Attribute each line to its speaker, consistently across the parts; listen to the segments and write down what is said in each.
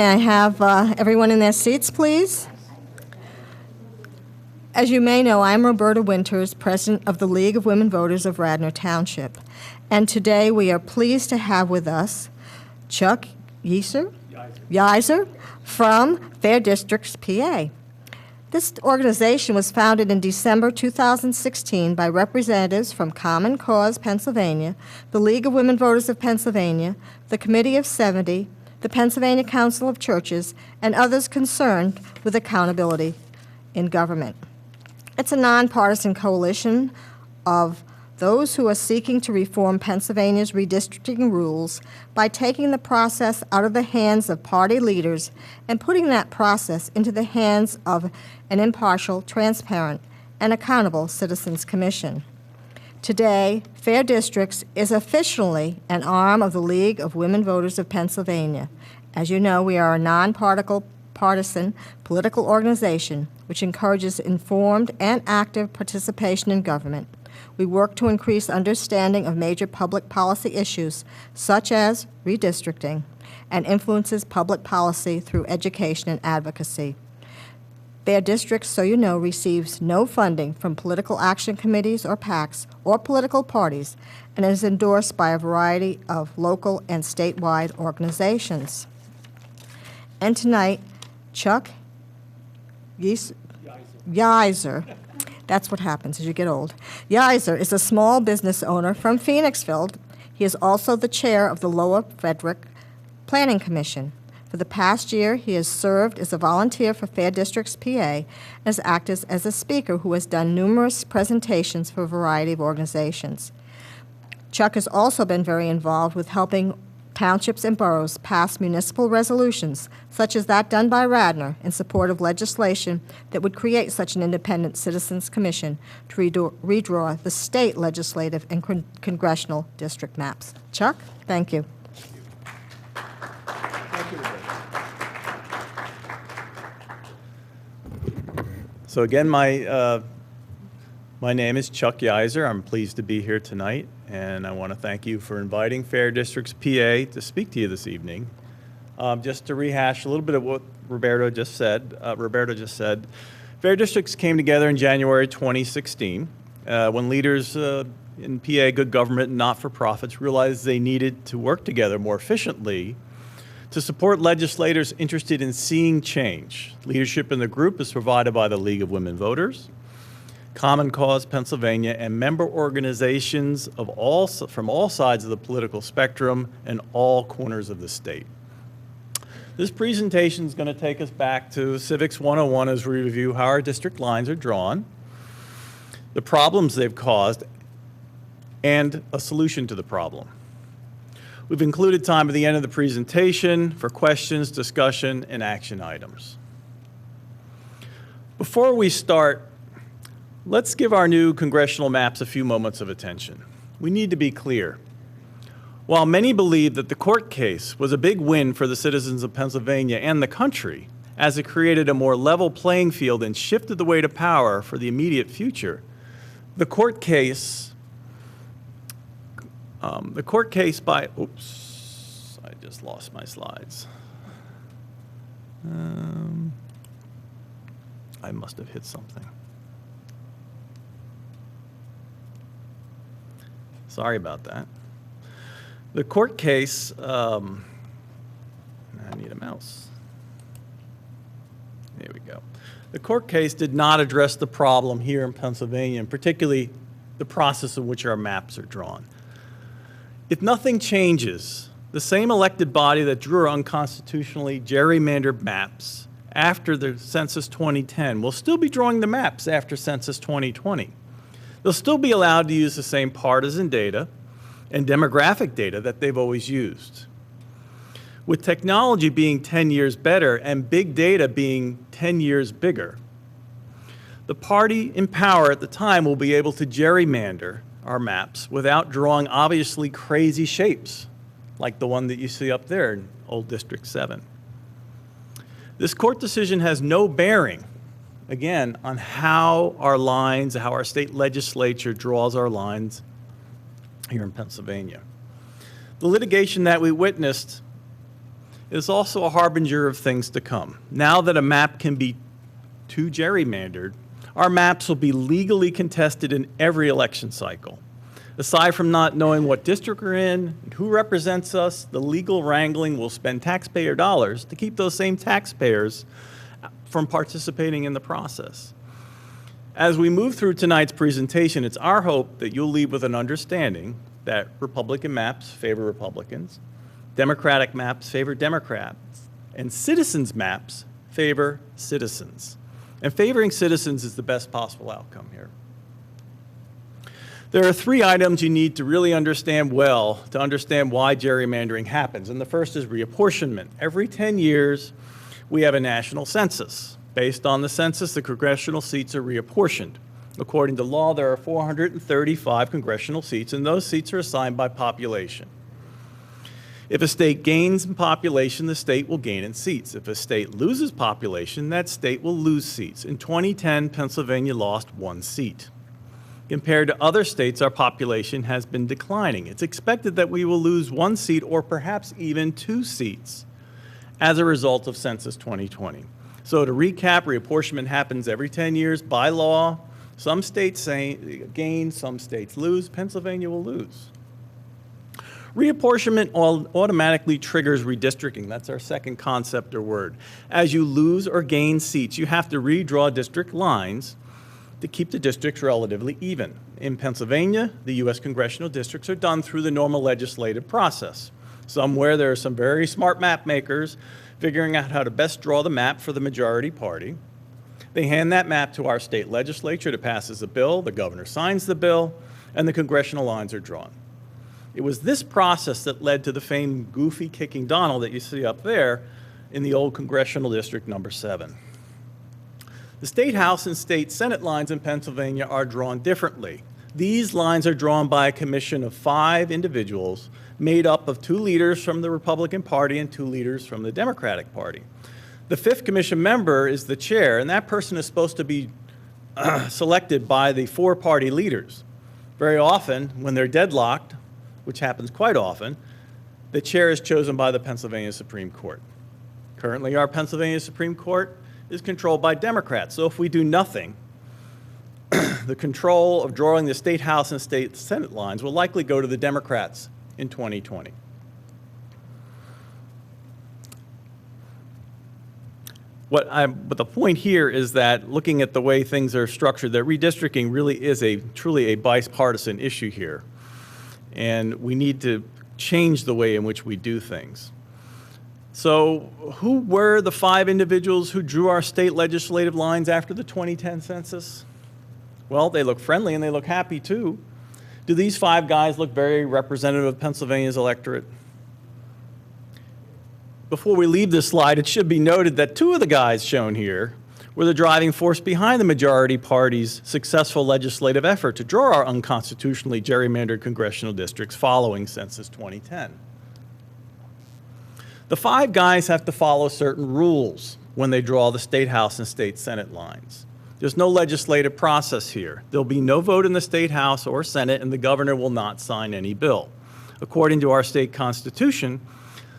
Speaker 1: May I have everyone in their seats, please? As you may know, I'm Roberta Winters, President of the League of Women Voters of Radnor Township. And today we are pleased to have with us Chuck Yiser from Fair Districts, PA. This organization was founded in December 2016 by representatives from Common Cause Pennsylvania, the League of Women Voters of Pennsylvania, the Committee of 70, the Pennsylvania Council of Churches, and others concerned with accountability in government. It's a nonpartisan coalition of those who are seeking to reform Pennsylvania's redistricting rules by taking the process out of the hands of party leaders and putting that process into the hands of an impartial, transparent, and accountable Citizens Commission. Today, Fair Districts is officially an arm of the League of Women Voters of Pennsylvania. As you know, we are a non-partisan political organization which encourages informed and active participation in government. We work to increase understanding of major public policy issues, such as redistricting, and influences public policy through education and advocacy. Fair Districts, so you know, receives no funding from political action committees or PACs or political parties, and is endorsed by a variety of local and statewide organizations. And tonight, Chuck Yiser. That's what happens as you get old. Yiser is a small business owner from Phoenixville. He is also the chair of the Lower Frederick Planning Commission. For the past year, he has served as a volunteer for Fair Districts, PA, and has acted as a speaker who has done numerous presentations for a variety of organizations. Chuck has also been very involved with helping townships and boroughs pass municipal resolutions, such as that done by Radnor, in support of legislation that would create such an independent Citizens Commission to redraw the state legislative and congressional district maps. Chuck, thank you.
Speaker 2: Thank you. So again, my name is Chuck Yiser. I'm pleased to be here tonight, and I want to thank you for inviting Fair Districts, PA, to speak to you this evening. Just to rehash a little bit of what Roberta just said, Fair Districts came together in January 2016 when leaders in PA, good government and not-for-profits, realized they needed to work together more efficiently to support legislators interested in seeing change. Leadership in the group is provided by the League of Women Voters, Common Cause Pennsylvania, and member organizations from all sides of the political spectrum and all corners of the state. This presentation is going to take us back to Civics 101 as we review how our district lines are drawn, the problems they've caused, and a solution to the problem. We've included time at the end of the presentation for questions, discussion, and action items. Before we start, let's give our new congressional maps a few moments of attention. We need to be clear. While many believe that the court case was a big win for the citizens of Pennsylvania and the country, as it created a more level playing field and shifted the weight of power for the immediate future, the court case by, oops, I just lost my slides. I must have hit something. Sorry about that. The court case, I need a mouse. There we go. The court case did not address the problem here in Pennsylvania, and particularly the process in which our maps are drawn. If nothing changes, the same elected body that drew our unconstitutionally gerrymandered maps after the Census 2010 will still be drawing the maps after Census 2020. They'll still be allowed to use the same partisan data and demographic data that they've always used. With technology being 10 years better and big data being 10 years bigger, the party in power at the time will be able to gerrymander our maps without drawing obviously crazy shapes like the one that you see up there in Old District 7. This court decision has no bearing, again, on how our lines, how our state legislature draws our lines here in Pennsylvania. The litigation that we witnessed is also a harbinger of things to come. Now that a map can be too gerrymandered, our maps will be legally contested in every election cycle. Aside from not knowing what district we're in and who represents us, the legal wrangling will spend taxpayer dollars to keep those same taxpayers from participating in the process. As we move through tonight's presentation, it's our hope that you'll leave with an understanding that Republican maps favor Republicans, Democratic maps favor Democrats, and citizens maps favor citizens. And favoring citizens is the best possible outcome here. There are three items you need to really understand well to understand why gerrymandering happens. And the first is reapportionment. Every 10 years, we have a national census. Based on the census, the congressional seats are reapportioned. According to law, there are 435 congressional seats, and those seats are assigned by population. If a state gains in population, the state will gain in seats. If a state loses population, that state will lose seats. In 2010, Pennsylvania lost 1 seat. Compared to other states, our population has been declining. It's expected that we will lose 1 seat or perhaps even 2 seats as a result of Census 2020. So to recap, reapportionment happens every 10 years by law. Some states gain, some states lose. Pennsylvania will lose. Reapportionment automatically triggers redistricting. That's our second concept or word. As you lose or gain seats, you have to redraw district lines to keep the districts relatively even. In Pennsylvania, the U.S. congressional districts are done through the normal legislative process. Somewhere there are some very smart map makers figuring out how to best draw the map for the majority party. They hand that map to our state legislature that passes a bill, the governor signs the bill, and the congressional lines are drawn. It was this process that led to the famed goofy kicking Donald that you see up there in the old congressional district number 7. The state house and state senate lines in Pennsylvania are drawn differently. These lines are drawn by a commission of 5 individuals made up of 2 leaders from the Republican Party and 2 leaders from the Democratic Party. The 5th commission member is the chair, and that person is supposed to be selected by the 4 party leaders. Very often, when they're deadlocked, which happens quite often, the chair is chosen by the Pennsylvania Supreme Court. Currently, our Pennsylvania Supreme Court is controlled by Democrats. So if we do nothing, the control of drawing the state house and state senate lines will likely go to the Democrats in 2020. But the point here is that looking at the way things are structured, that redistricting really is truly a bipartisan issue here. And we need to change the way in which we do things. So who were the 5 individuals who drew our state legislative lines after the 2010 census? Well, they look friendly and they look happy too. Do these 5 guys look very representative of Pennsylvania's electorate? Before we leave this slide, it should be noted that 2 of the guys shown here were the driving force behind the majority party's successful legislative effort to draw our unconstitutionally gerrymandered congressional districts following Census 2010. The 5 guys have to follow certain rules when they draw the state house and state senate lines. There's no legislative process here. There'll be no vote in the state house or senate, and the governor will not sign any bill. According to our state constitution,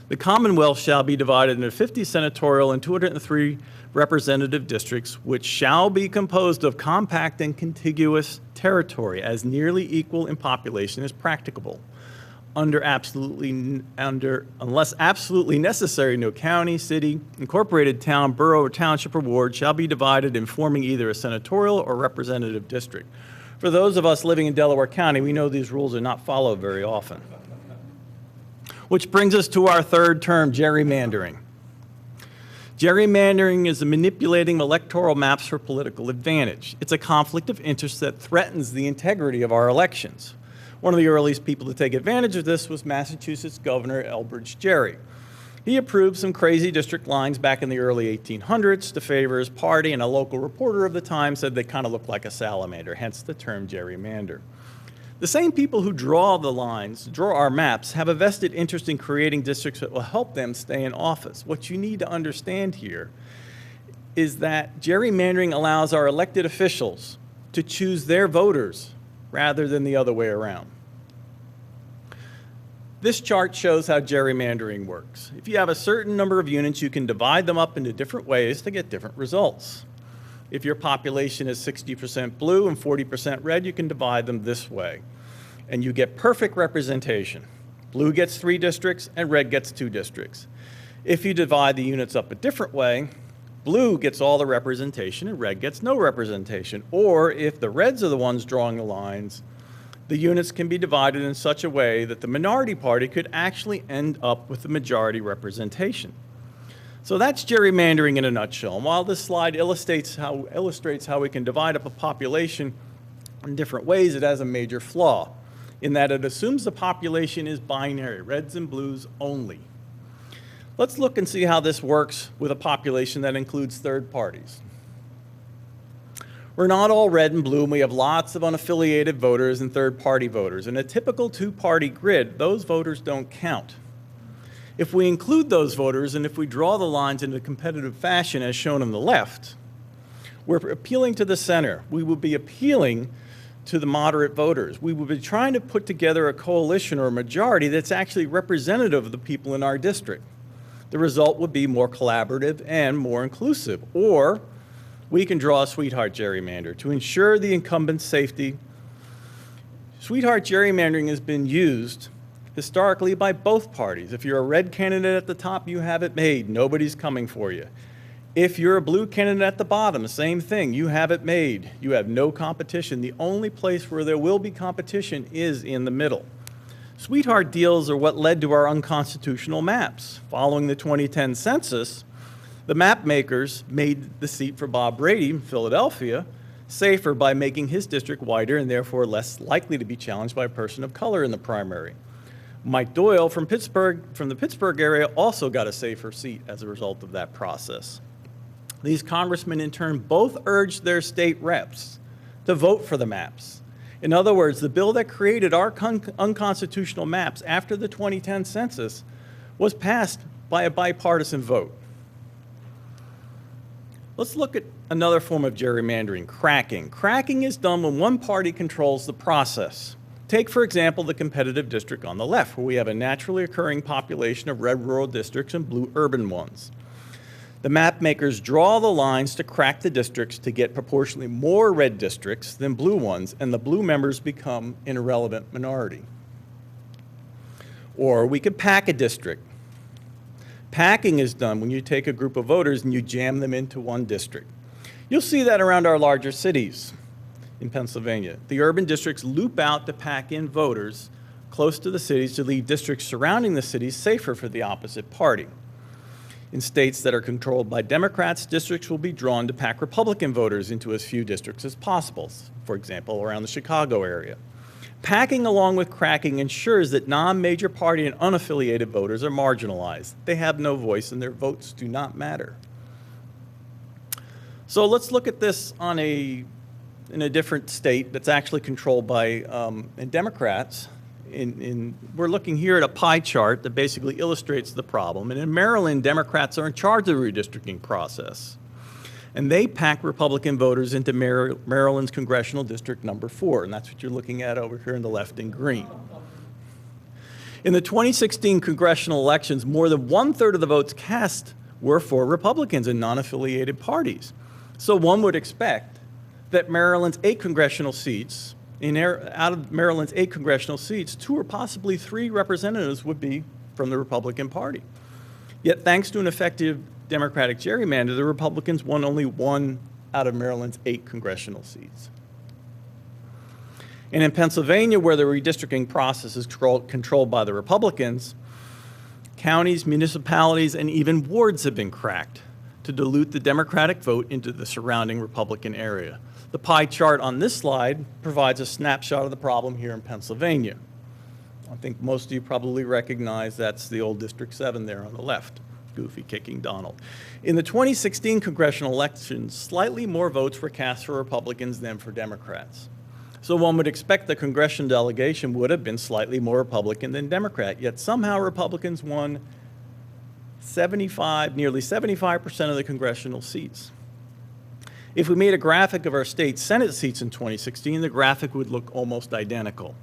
Speaker 2: the Commonwealth shall be divided into 50 senatorial and 203 representative districts, which shall be composed of compact and contiguous territory as nearly equal in population as practicable. Unless absolutely necessary, no county, city, incorporated town, borough, or township or ward shall be divided in forming either a senatorial or representative district. For those of us living in Delaware County, we know these rules are not followed very often. Which brings us to our third term, gerrymandering. Gerrymandering is the manipulating electoral maps for political advantage. It's a conflict of interest that threatens the integrity of our elections. One of the earliest people to take advantage of this was Massachusetts Governor Elbridge Gerry. He approved some crazy district lines back in the early 1800s to favor his party, and a local reporter of the time said they kind of looked like a salamander, hence the term gerrymander. The same people who draw the lines, draw our maps, have a vested interest in creating districts that will help them stay in office. What you need to understand here is that gerrymandering allows our elected officials to choose their voters rather than the other way around. This chart shows how gerrymandering works. If you have a certain number of units, you can divide them up into different ways to get different results. If your population is 60% blue and 40% red, you can divide them this way, and you get perfect representation. Blue gets 3 districts and red gets 2 districts. If you divide the units up a different way, blue gets all the representation and red gets no representation. Or if the reds are the ones drawing the lines, the units can be divided in such a way that the minority party could actually end up with the majority representation. So that's gerrymandering in a nutshell. And while this slide illustrates how we can divide up a population in different ways, it has a major flaw in that it assumes the population is binary, reds and blues only. Let's look and see how this works with a population that includes third parties. We're not all red and blue, and we have lots of unaffiliated voters and third-party voters. In a typical two-party grid, those voters don't count. If we include those voters, and if we draw the lines in a competitive fashion as shown on the left, we're appealing to the center. We will be appealing to the moderate voters. We will be trying to put together a coalition or a majority that's actually representative of the people in our district. The result would be more collaborative and more inclusive. Or we can draw a sweetheart gerrymander to ensure the incumbent's safety. Sweetheart gerrymandering has been used historically by both parties. If you're a red candidate at the top, you have it made. Nobody's coming for you. If you're a blue candidate at the bottom, same thing. You have it made. You have no competition. The only place where there will be competition is in the middle. Sweetheart deals are what led to our unconstitutional maps. Following the 2010 census, the map makers made the seat for Bob Brady in Philadelphia safer by making his district wider and therefore less likely to be challenged by a person of color in the primary. Mike Doyle from the Pittsburgh area also got a safer seat as a result of that process. These congressmen in turn both urged their state reps to vote for the maps. In other words, the bill that created our unconstitutional maps after the 2010 census was passed by a bipartisan vote. Let's look at another form of gerrymandering, cracking. Cracking is done when one party controls the process. Take, for example, the competitive district on the left, where we have a naturally occurring population of red rural districts and blue urban ones. The map makers draw the lines to crack the districts to get proportionally more red districts than blue ones, and the blue members become an irrelevant minority. Or we could pack a district. Packing is done when you take a group of voters and you jam them into one district. You'll see that around our larger cities in Pennsylvania. The urban districts loop out to pack in voters close to the cities to leave districts surrounding the cities safer for the opposite party. In states that are controlled by Democrats, districts will be drawn to pack Republican voters into as few districts as possible, for example, around the Chicago area. Packing along with cracking ensures that non-major party and unaffiliated voters are marginalized. They have no voice and their votes do not matter. So let's look at this in a different state that's actually controlled by Democrats. We're looking here at a pie chart that basically illustrates the problem. And in Maryland, Democrats are in charge of the redistricting process. And they pack Republican voters into Maryland's congressional district number 4, and that's what you're looking at over here in the left in green. In the 2016 congressional elections, more than 1/3 of the votes cast were for Republicans and non-affiliated parties. So one would expect that Maryland's 8 congressional seats, out of Maryland's 8 congressional seats, 2 or possibly 3 representatives would be from the Republican Party. Yet thanks to an effective Democratic gerrymander, the Republicans won only 1 out of Maryland's 8 congressional seats. And in Pennsylvania, where the redistricting process is controlled by the Republicans, counties, municipalities, and even wards have been cracked to dilute the Democratic vote into the surrounding Republican area. The pie chart on this slide provides a snapshot of the problem here in Pennsylvania. I think most of you probably recognize that's the old District 7 there on the left. Goofy kicking Donald. In the 2016 congressional elections, slightly more votes were cast for Republicans than for Democrats. So one would expect the congressional delegation would have been slightly more Republican than Democrat, yet somehow Republicans won nearly 75% of the congressional seats. If we made a graphic of our state Senate seats in 2016, the graphic would look almost identical.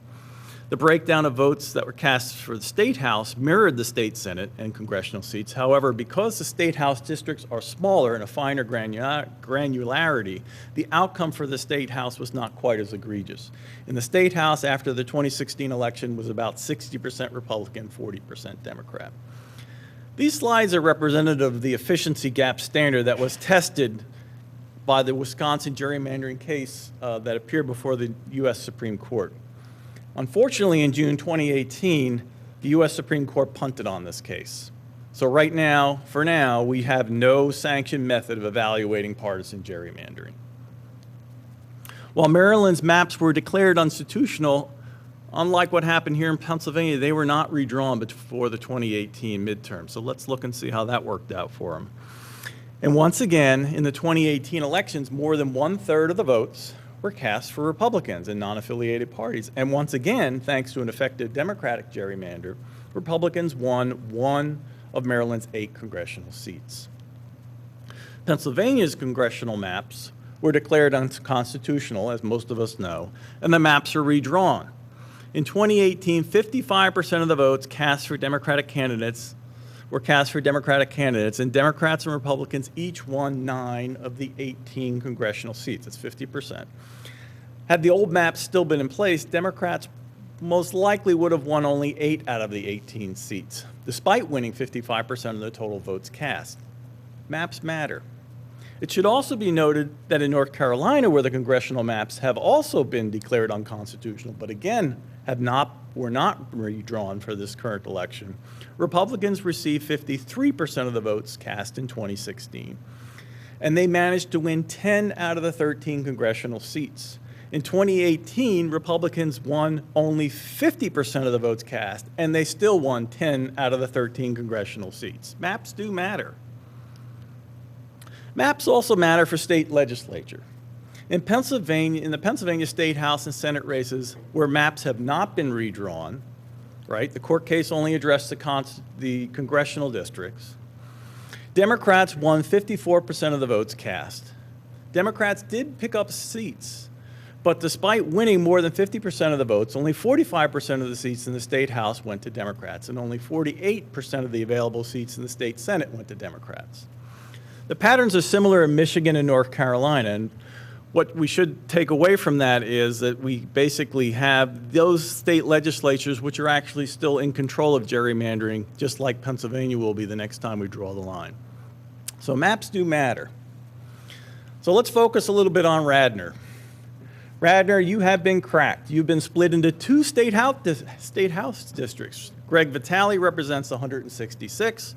Speaker 2: The breakdown of votes that were cast for the State House mirrored the State Senate and congressional seats. However, because the State House districts are smaller and a finer granularity, the outcome for the State House was not quite as egregious. In the State House, after the 2016 election, was about 60% Republican, 40% Democrat. These slides are representative of the efficiency gap standard that was tested by the Wisconsin gerrymandering case that appeared before the U.S. Supreme Court. Unfortunately, in June 2018, the U.S. Supreme Court punted on this case. So right now, for now, we have no sanctioned method of evaluating partisan gerrymandering. While Maryland's maps were declared unconstitutional, unlike what happened here in Pennsylvania, they were not redrawn before the 2018 midterm. So let's look and see how that worked out for them. And once again, in the 2018 elections, more than 1/3 of the votes were cast for Republicans and non-affiliated parties. And once again, thanks to an effective Democratic gerrymander, Republicans won 1 of Maryland's 8 congressional seats. Pennsylvania's congressional maps were declared unconstitutional, as most of us know, and the maps are redrawn. In 2018, 55% of the votes cast for Democratic candidates were cast for Democratic candidates, and Democrats and Republicans each won 9 of the 18 congressional seats. That's 50%. Had the old maps still been in place, Democrats most likely would have won only 8 out of the 18 seats, despite winning 55% of the total votes cast. Maps matter. It should also be noted that in North Carolina, where the congressional maps have also been declared unconstitutional, but again were not redrawn for this current election, Republicans received 53% of the votes cast in 2016, and they managed to win 10 out of the 13 congressional seats. In 2018, Republicans won only 50% of the votes cast, and they still won 10 out of the 13 congressional seats. Maps do matter. Maps also matter for state legislature. In the Pennsylvania State House and Senate races where maps have not been redrawn, right, the court case only addressed the congressional districts, Democrats won 54% of the votes cast. Democrats did pick up seats, but despite winning more than 50% of the votes, only 45% of the seats in the State House went to Democrats, and only 48% of the available seats in the State Senate went to Democrats. The patterns are similar in Michigan and North Carolina, and what we should take away from that is that we basically have those state legislatures which are actually still in control of gerrymandering, just like Pennsylvania will be the next time we draw the line. So maps do matter. So let's focus a little bit on Radnor. Radnor, you have been cracked. You've been split into 2 state house districts. Greg Vitale represents 166.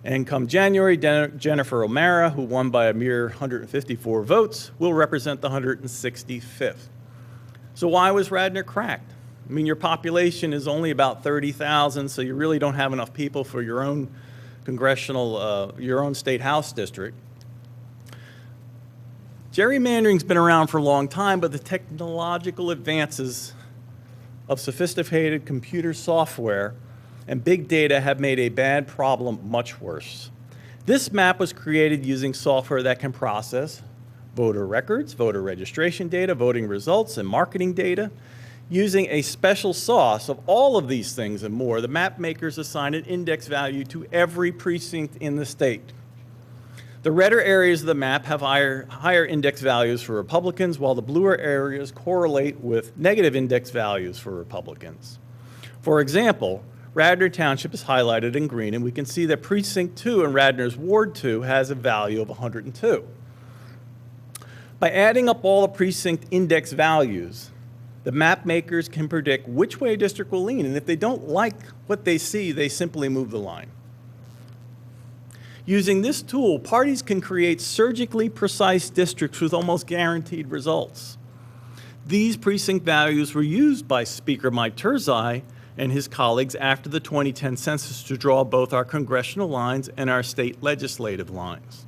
Speaker 2: And come January, Jennifer O'Mara, who won by a mere 154 votes, will represent the 165th. So why was Radnor cracked? I mean, your population is only about 30,000, so you really don't have enough people for your own your own state house district. Gerrymandering's been around for a long time, but the technological advances of sophisticated computer software and big data have made a bad problem much worse. This map was created using software that can process voter records, voter registration data, voting results, and marketing data. Using a special sauce of all of these things and more, the map makers assign an index value to every precinct in the state. The redder areas of the map have higher index values for Republicans, while the bluer areas correlate with negative index values for Republicans. For example, Radnor Township is highlighted in green, and we can see that Precinct 2 in Radnor's Ward 2 has a value of 102. By adding up all the precinct index values, the map makers can predict which way a district will lean, and if they don't like what they see, they simply move the line. Using this tool, parties can create surgically precise districts with almost guaranteed results. These precinct values were used by Speaker Mike Turzai and his colleagues after the 2010 census to draw both our congressional lines and our state legislative lines.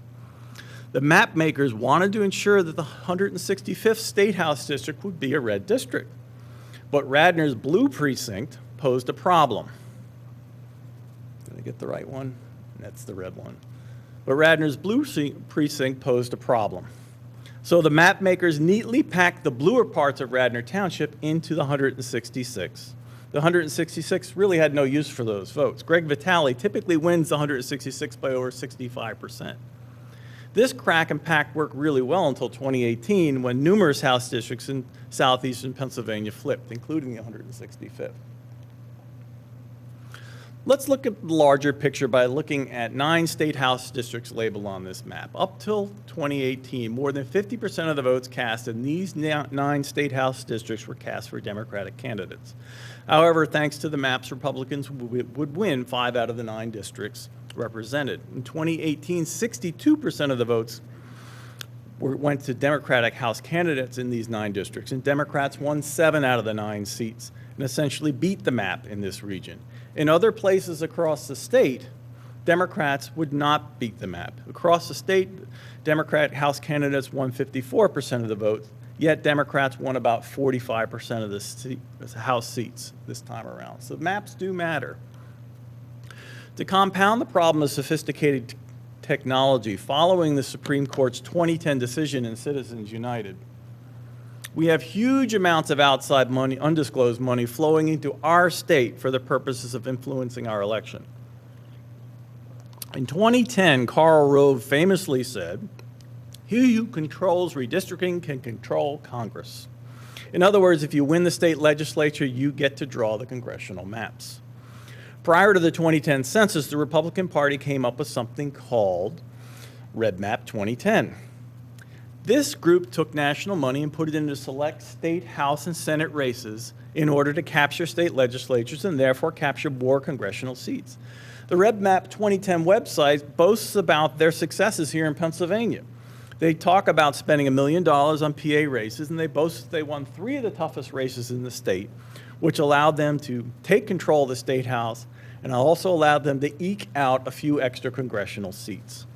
Speaker 2: The map makers wanted to ensure that the 165th State House district would be a red district, but Radnor's blue precinct posed a problem. Did I get the right one? That's the red one. But Radnor's blue precinct posed a problem. So the map makers neatly packed the bluer parts of Radnor Township into the 166. The 166 really had no use for those votes. Greg Vitale typically wins the 166 by over 65%. This crack and pack worked really well until 2018, when numerous House districts in southeastern Pennsylvania flipped, including the 165th. Let's look at the larger picture by looking at 9 state House districts labeled on this map. Up till 2018, more than 50% of the votes cast in these 9 state House districts were cast for Democratic candidates. However, thanks to the maps, Republicans would win 5 out of the 9 districts represented. In 2018, 62% of the votes went to Democratic House candidates in these 9 districts, and Democrats won 7 out of the 9 seats and essentially beat the map in this region. In other places across the state, Democrats would not beat the map. Across the state, Democratic House candidates won 54% of the votes, yet Democrats won about 45% of the House seats this time around. So maps do matter. To compound the problem of sophisticated technology, following the Supreme Court's 2010 decision in Citizens United, we have huge amounts of outside money, undisclosed money, flowing into our state for the purposes of influencing our election. In 2010, Karl Rove famously said, "He who controls redistricting can control Congress." In other words, if you win the state legislature, you get to draw the congressional maps. Prior to the 2010 census, the Republican Party came up with something called Red Map 2010. This group took national money and put it into select state House and Senate races in order to capture state legislatures and therefore capture more congressional seats. The Red Map 2010 website boasts about their successes here in Pennsylvania. They talk about spending $1 million on PA races, and they boast they won 3 of the toughest races in the state, which allowed them to take control of the state House and also allowed them to eke out a few extra congressional seats.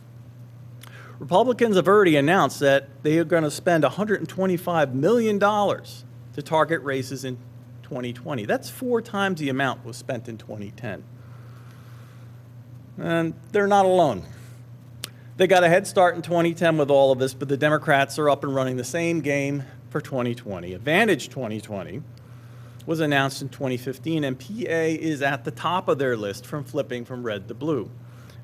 Speaker 2: Republicans have already announced that they are going to spend $125 million to target races in 2020. That's 4 times the amount was spent in 2010. And they're not alone. They got a head start in 2010 with all of this, but the Democrats are up and running the same game for 2020. Advantage 2020 was announced in 2015, and PA is at the top of their list from flipping from red to blue.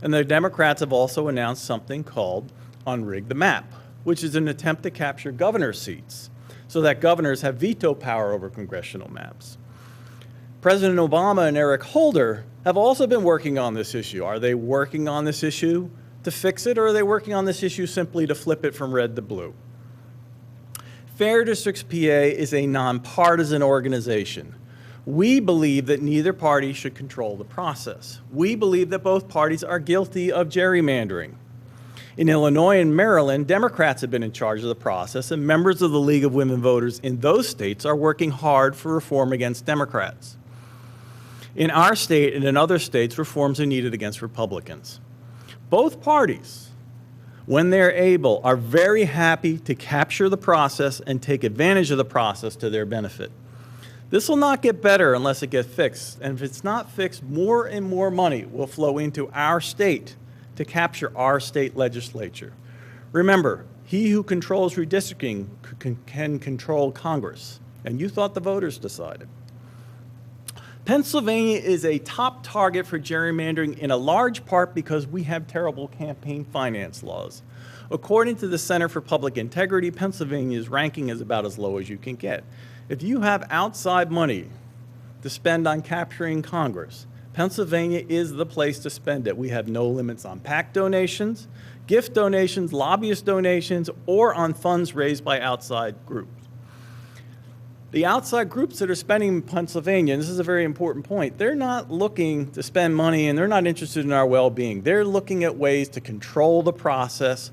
Speaker 2: And the Democrats have also announced something called Unrig the Map, which is an attempt to capture governor seats so that governors have veto power over congressional maps. President Obama and Eric Holder have also been working on this issue. Are they working on this issue to fix it, or are they working on this issue simply to flip it from red to blue? Fair Districts PA is a nonpartisan organization. We believe that neither party should control the process. We believe that both parties are guilty of gerrymandering. In Illinois and Maryland, Democrats have been in charge of the process, and members of the League of Women Voters in those states are working hard for reform against Democrats. In our state and in other states, reforms are needed against Republicans. Both parties, when they're able, are very happy to capture the process and take advantage of the process to their benefit. This will not get better unless it gets fixed, and if it's not fixed, more and more money will flow into our state to capture our state legislature. Remember, he who controls redistricting can control Congress, and you thought the voters decided. Pennsylvania is a top target for gerrymandering in a large part because we have terrible campaign finance laws. According to the Center for Public Integrity, Pennsylvania's ranking is about as low as you can get. If you have outside money to spend on capturing Congress, Pennsylvania is the place to spend it. We have no limits on PAC donations, gift donations, lobbyist donations, or on funds raised by outside groups. The outside groups that are spending in Pennsylvania, and this is a very important point, they're not looking to spend money and they're not interested in our well-being. They're looking at ways to control the process.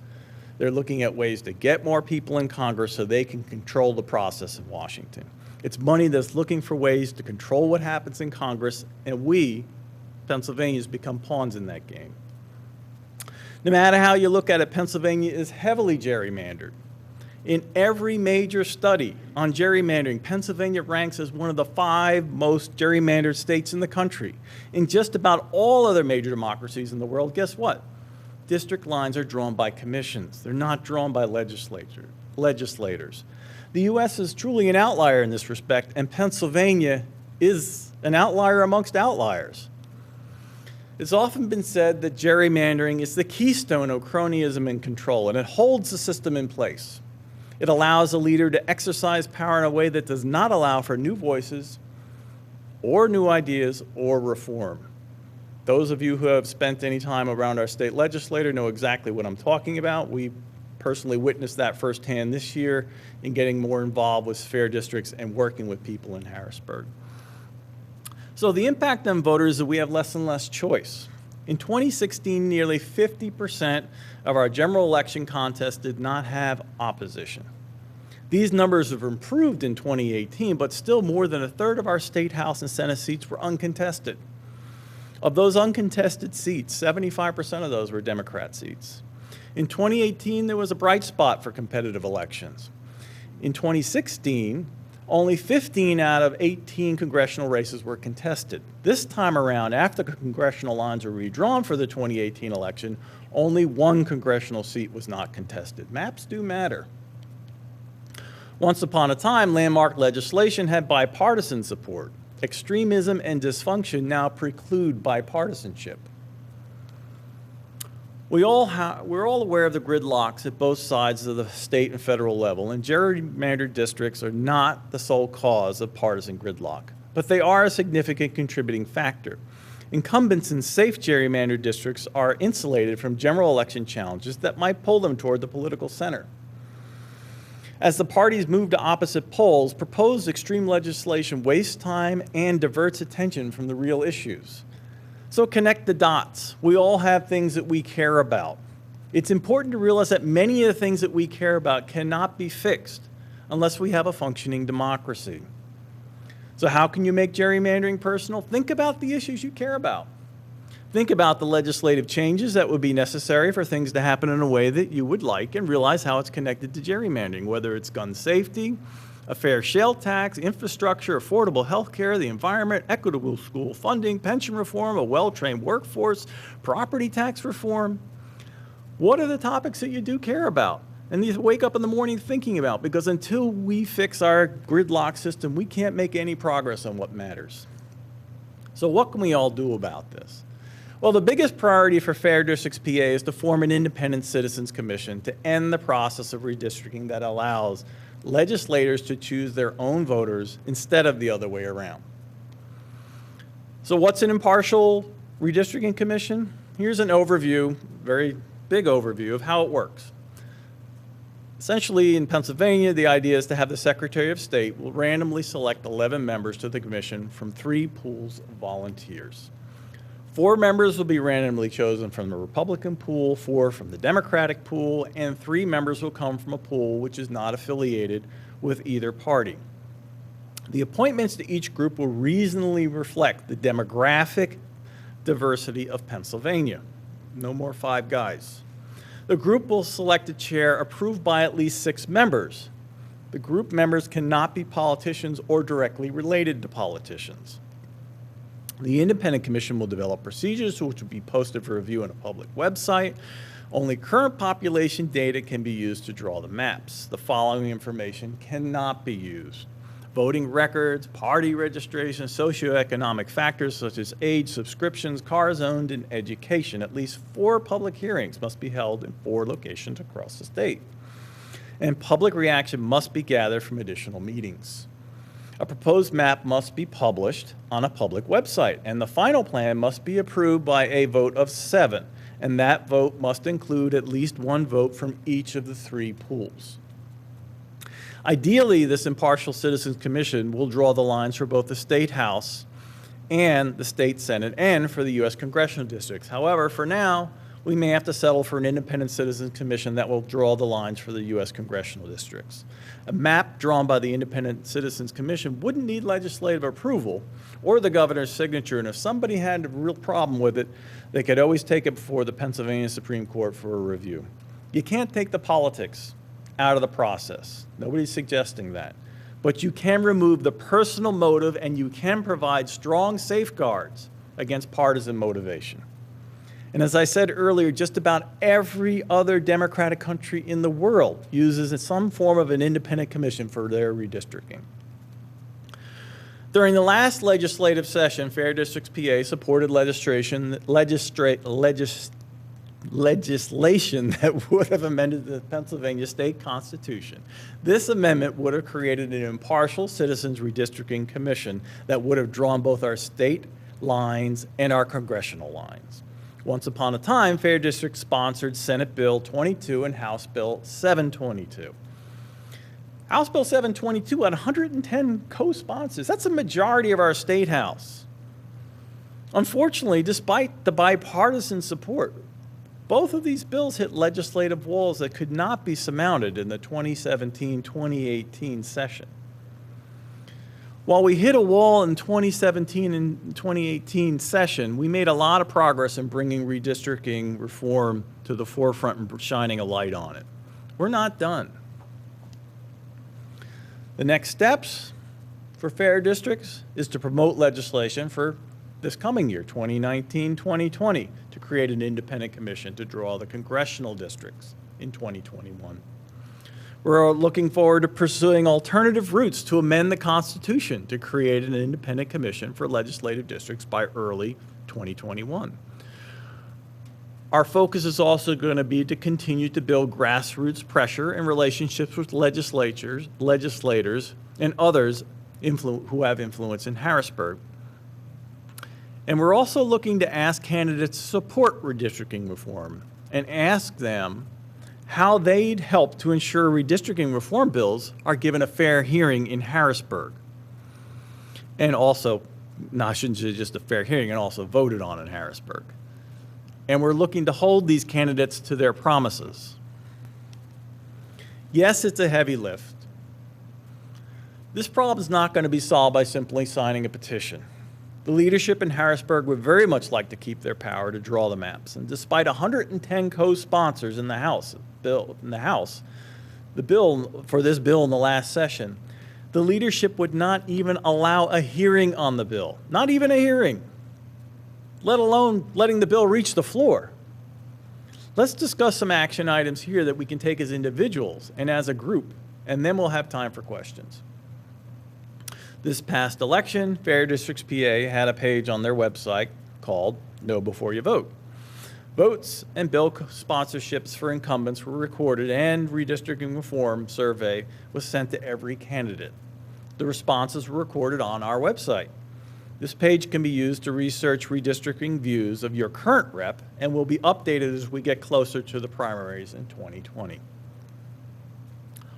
Speaker 2: They're looking at ways to get more people in Congress so they can control the process in Washington. It's money that's looking for ways to control what happens in Congress, and we, Pennsylvanians, become pawns in that game. No matter how you look at it, Pennsylvania is heavily gerrymandered. In every major study on gerrymandering, Pennsylvania ranks as one of the 5 most gerrymandered states in the country. In just about all other major democracies in the world, guess what? District lines are drawn by commissions. They're not drawn by legislators. The U.S. is truly an outlier in this respect, and Pennsylvania is an outlier amongst outliers. It's often been said that gerrymandering is the keystone of cronyism and control, and it holds the system in place. It allows a leader to exercise power in a way that does not allow for new voices or new ideas or reform. Those of you who have spent any time around our state legislature know exactly what I'm talking about. We personally witnessed that firsthand this year in getting more involved with fair districts and working with people in Harrisburg. So the impact on voters is that we have less and less choice. In 2016, nearly 50% of our general election contests did not have opposition. These numbers have improved in 2018, but still more than a third of our state House and Senate seats were uncontested. Of those uncontested seats, 75% of those were Democrat seats. In 2018, there was a bright spot for competitive elections. In 2016, only 15 out of 18 congressional races were contested. This time around, after the congressional lines were redrawn for the 2018 election, only one congressional seat was not contested. Maps do matter. Once upon a time, landmark legislation had bipartisan support. Extremism and dysfunction now preclude bipartisanship. We're all aware of the gridlocks at both sides of the state and federal level, and gerrymandered districts are not the sole cause of partisan gridlock, but they are a significant contributing factor. Incumbents in safe gerrymandered districts are insulated from general election challenges that might pull them toward the political center. As the parties move to opposite poles, proposed extreme legislation wastes time and diverts attention from the real issues. So connect the dots. We all have things that we care about. It's important to realize that many of the things that we care about cannot be fixed unless we have a functioning democracy. So how can you make gerrymandering personal? Think about the issues you care about. Think about the legislative changes that would be necessary for things to happen in a way that you would like, and realize how it's connected to gerrymandering, whether it's gun safety, a fair shale tax, infrastructure, affordable health care, the environment, equitable school funding, pension reform, a well-trained workforce, property tax reform. What are the topics that you do care about and you wake up in the morning thinking about? Because until we fix our gridlock system, we can't make any progress on what matters. So what can we all do about this? Well, the biggest priority for Fair Districts PA is to form an independent citizens commission to end the process of redistricting that allows legislators to choose their own voters instead of the other way around. So what's an impartial redistricting commission? Here's an overview, very big overview of how it works. Essentially, in Pennsylvania, the idea is to have the Secretary of State will randomly select 11 members to the commission from 3 pools of volunteers. 4 members will be randomly chosen from the Republican pool, 4 from the Democratic pool, and 3 members will come from a pool which is not affiliated with either party. The appointments to each group will reasonably reflect the demographic diversity of Pennsylvania. No more 5 guys. The group will select a chair approved by at least 6 members. The group members cannot be politicians or directly related to politicians. The independent commission will develop procedures which will be posted for review on a public website. Only current population data can be used to draw the maps. The following information cannot be used: voting records, party registration, socioeconomic factors such as age, subscriptions, cars owned, and education. At least 4 public hearings must be held in 4 locations across the state. And public reaction must be gathered from additional meetings. A proposed map must be published on a public website, and the final plan must be approved by a vote of 7, and that vote must include at least 1 vote from each of the 3 pools. Ideally, this impartial citizens commission will draw the lines for both the state House and the state Senate and for the U.S. congressional districts. However, for now, we may have to settle for an independent citizens commission that will draw the lines for the U.S. congressional districts. A map drawn by the Independent Citizens Commission wouldn't need legislative approval or the governor's signature, and if somebody had a real problem with it, they could always take it before the Pennsylvania Supreme Court for a review. You can't take the politics out of the process. Nobody's suggesting that. But you can remove the personal motive, and you can provide strong safeguards against partisan motivation. And as I said earlier, just about every other democratic country in the world uses some form of an independent commission for their redistricting. During the last legislative session, Fair Districts PA supported legislation that would have amended the Pennsylvania state constitution. This amendment would have created an impartial citizens redistricting commission that would have drawn both our state lines and our congressional lines. Once upon a time, Fair Districts sponsored Senate Bill 22 and House Bill 722. House Bill 722 had 110 co-sponsors. That's a majority of our state house. Unfortunately, despite the bipartisan support, both of these bills hit legislative walls that could not be surmounted in the 2017-2018 session. While we hit a wall in 2017 and 2018 session, we made a lot of progress in bringing redistricting reform to the forefront and shining a light on it. We're not done. The next steps for fair districts is to promote legislation for this coming year, 2019-2020, to create an independent commission to draw the congressional districts in 2021. We're looking forward to pursuing alternative routes to amend the Constitution to create an independent commission for legislative districts by early 2021. Our focus is also going to be to continue to build grassroots pressure and relationships with legislators, and others who have influence in Harrisburg. And we're also looking to ask candidates to support redistricting reform and ask them how they'd help to ensure redistricting reform bills are given a fair hearing in Harrisburg. And also, not just a fair hearing, and also voted on in Harrisburg. And we're looking to hold these candidates to their promises. Yes, it's a heavy lift. This problem is not going to be solved by simply signing a petition. The leadership in Harrisburg would very much like to keep their power to draw the maps. And despite 110 co-sponsors in the House, the bill for this bill in the last session, the leadership would not even allow a hearing on the bill. Not even a hearing, let alone letting the bill reach the floor. Let's discuss some action items here that we can take as individuals and as a group, and then we'll have time for questions. This past election, Fair Districts PA had a page on their website called Know Before You Vote. Votes and bill sponsorships for incumbents were recorded, and redistricting reform survey was sent to every candidate. The responses were recorded on our website. This page can be used to research redistricting views of your current rep and will be updated as we get closer to the primaries in 2020.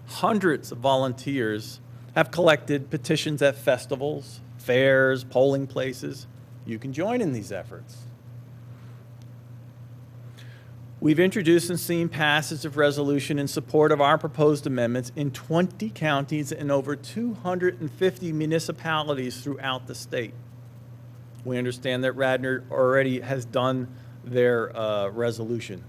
Speaker 2: Hundreds of volunteers have collected petitions at festivals, fairs, polling places. You can join in these efforts. We've introduced and seen passage of resolution in support of our proposed amendments in 20 counties and over 250 municipalities throughout the state. We understand that Radnor already has done their resolution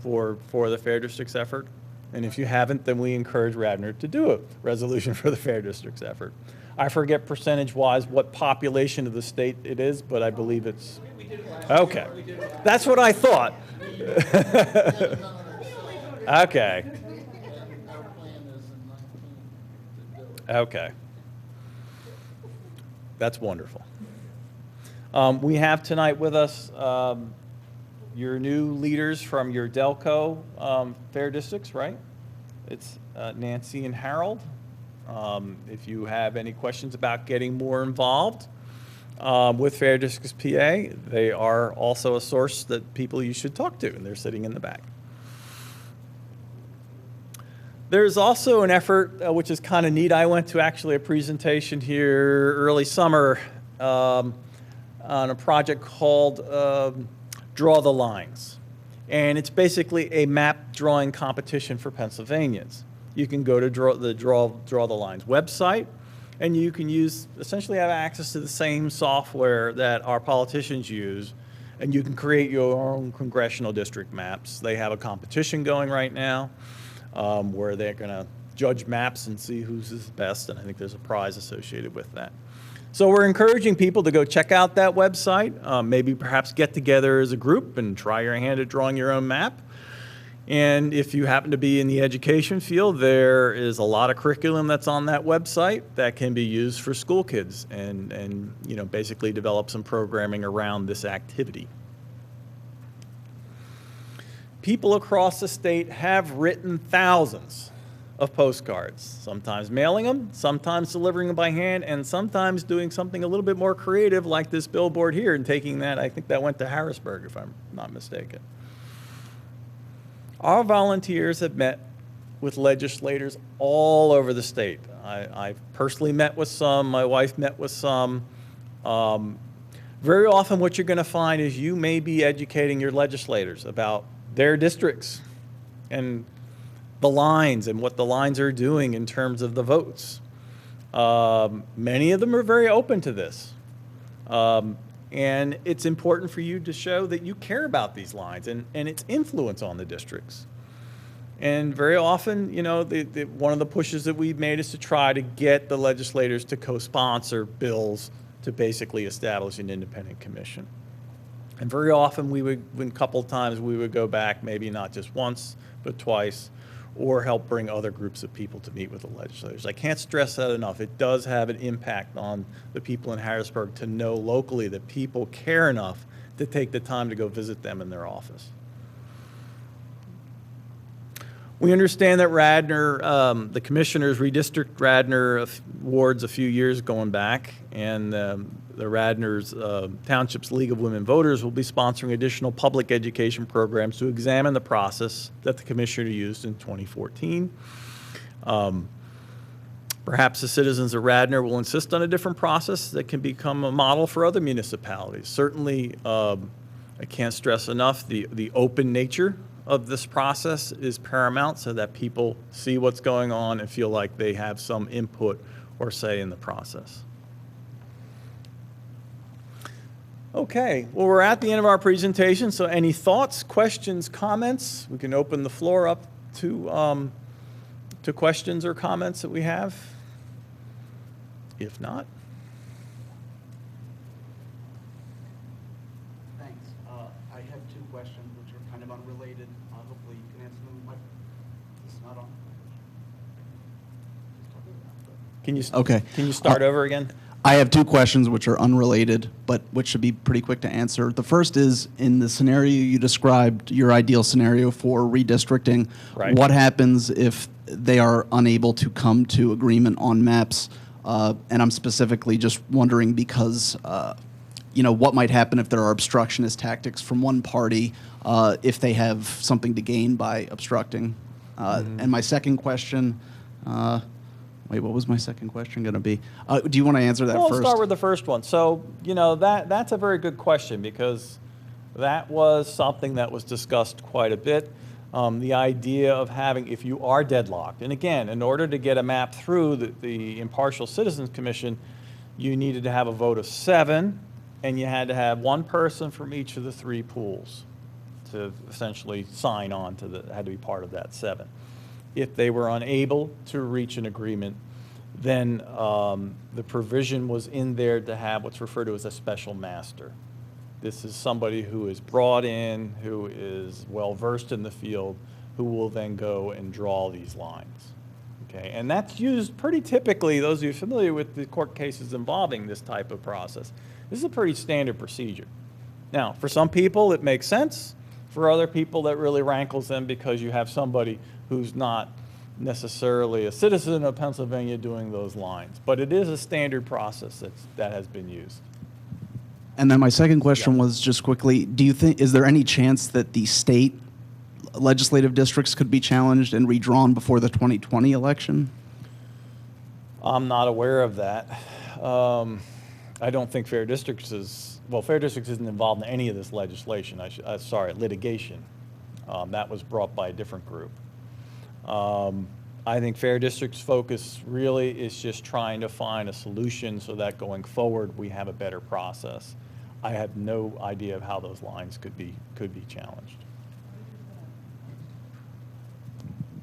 Speaker 2: for the Fair Districts effort. And if you haven't, then we encourage Radnor to do a resolution for the Fair Districts effort. I forget percentage-wise what population of the state it is, but I believe it's... Okay. That's what I thought. Okay. Okay. That's wonderful. We have tonight with us your new leaders from your Delco Fair Districts, right? It's Nancy and Harold. If you have any questions about getting more involved with Fair Districts PA, they are also a source that people you should talk to, and they're sitting in the back. There's also an effort which is kind of neat. I went to actually a presentation here early summer on a project called Draw the Lines. And it's basically a map drawing competition for Pennsylvanians. You can go to Draw the Lines website, and you can essentially have access to the same software that our politicians use, and you can create your own congressional district maps. They have a competition going right now where they're going to judge maps and see who's the best, and I think there's a prize associated with that. So we're encouraging people to go check out that website, maybe perhaps get together as a group and try your hand at drawing your own map. And if you happen to be in the education field, there is a lot of curriculum that's on that website that can be used for school kids and you know, basically develop some programming around this activity. People across the state have written thousands of postcards, sometimes mailing them, sometimes delivering them by hand, and sometimes doing something a little bit more creative like this billboard here and taking that, I think that went to Harrisburg if I'm not mistaken. Our volunteers have met with legislators all over the state. I've personally met with some, my wife met with some. Very often what you're going to find is you may be educating your legislators about their districts and the lines and what the lines are doing in terms of the votes. Many of them are very open to this. And it's important for you to show that you care about these lines and its influence on the districts. And very often, you know, one of the pushes that we've made is to try to get the legislators to co-sponsor bills to basically establish an independent commission. And very often a couple of times we would go back, maybe not just once, but twice, or help bring other groups of people to meet with the legislators. I can't stress that enough. It does have an impact on the people in Harrisburg to know locally that people care enough to take the time to go visit them in their office. We understand that Radnor, the commissioners redistricted Radnor wards a few years going back, and the Radnor's Township's League of Women Voters will be sponsoring additional public education programs to examine the process that the commissioner used in 2014. Perhaps the citizens of Radnor will insist on a different process that can become a model for other municipalities. Certainly, I can't stress enough the open nature of this process is paramount so that people see what's going on and feel like they have some input or say in the process. Okay, well, we're at the end of our presentation, so any thoughts, questions, comments? We can open the floor up to questions or comments that we have. If not.
Speaker 3: Thanks. I have two questions which are kind of unrelated. Hopefully you can answer them. It's not on.
Speaker 2: Can you start over again?
Speaker 3: I have two questions which are unrelated, but which should be pretty quick to answer. The first is, in the scenario you described, your ideal scenario for redistricting,
Speaker 2: Right.
Speaker 3: What happens if they are unable to come to agreement on maps? And I'm specifically just wondering because, you know, what might happen if there are obstructionist tactics from one party, if they have something to gain by obstructing? And my second question, wait, what was my second question going to be? Do you want to answer that
Speaker 2: Well,
Speaker 3: first?
Speaker 2: I'll start with the first one. So, you know, that's a very good question because that was something that was discussed quite a bit. The idea of having, if you are deadlocked, and again, in order to get a map through the Impartial Citizens Commission, you needed to have a vote of 7, and you had to have one person from each of the 3 pools to essentially sign on to had to be part of that 7. If they were unable to reach an agreement, then the provision was in there to have what's referred to as a special master. This is somebody who is brought in, who is well-versed in the field, who will then go and draw these lines. Okay, and that's used pretty typically, those of you familiar with the court cases involving this type of process, this is a pretty standard procedure. Now, for some people it makes sense. For other people that really rankles them because you have somebody who's not necessarily a citizen of Pennsylvania doing those lines. But it is a standard process that has been used.
Speaker 3: And then my second question was just quickly, do you think, is there any chance that the state legislative districts could be challenged and redrawn before the 2020 election?
Speaker 2: I'm not aware of that. I don't think Fair Districts is, well, Fair Districts isn't involved in any of this legislation. Sorry, litigation. That was brought by a different group. I think Fair District's focus really is just trying to find a solution so that going forward we have a better process. I have no idea of how those lines could be challenged.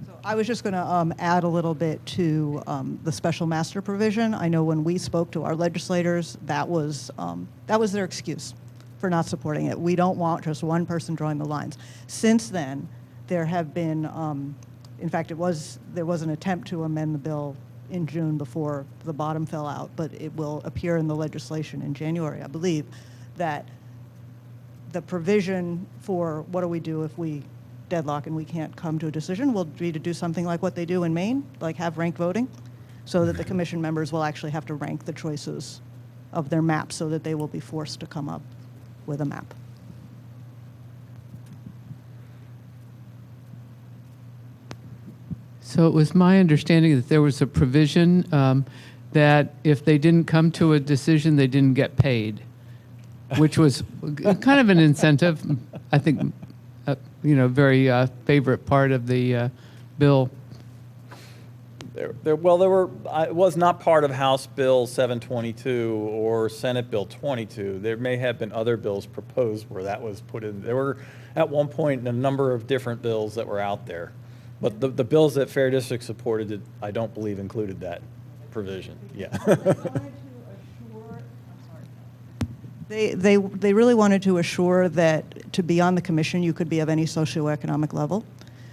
Speaker 4: So I was just going to add a little bit to the special master provision. I know when we spoke to our legislators, that was their excuse for not supporting it. We don't want just one person drawing the lines. Since then, there have been, in fact, there was an attempt to amend the bill in June before the bottom fell out, but it will appear in the legislation in January, I believe, that the provision for what do we do if we deadlock and we can't come to a decision will be to do something like what they do in Maine, like have ranked voting, so that the commission members will actually have to rank the choices of their maps so that they will be forced to come up with a map.
Speaker 5: So it was my understanding that there was a provision that if they didn't come to a decision, they didn't get paid, which was kind of an incentive. I think, very favorite part of the bill.
Speaker 2: It was not part of House Bill 722 or Senate Bill 22. There may have been other bills proposed where that was put in. There were, at one point, a number of different bills that were out there. But the bills that Fair District supported, I don't believe included that provision. Yeah.
Speaker 4: They really wanted to assure that to be on the commission, you could be of any socioeconomic level,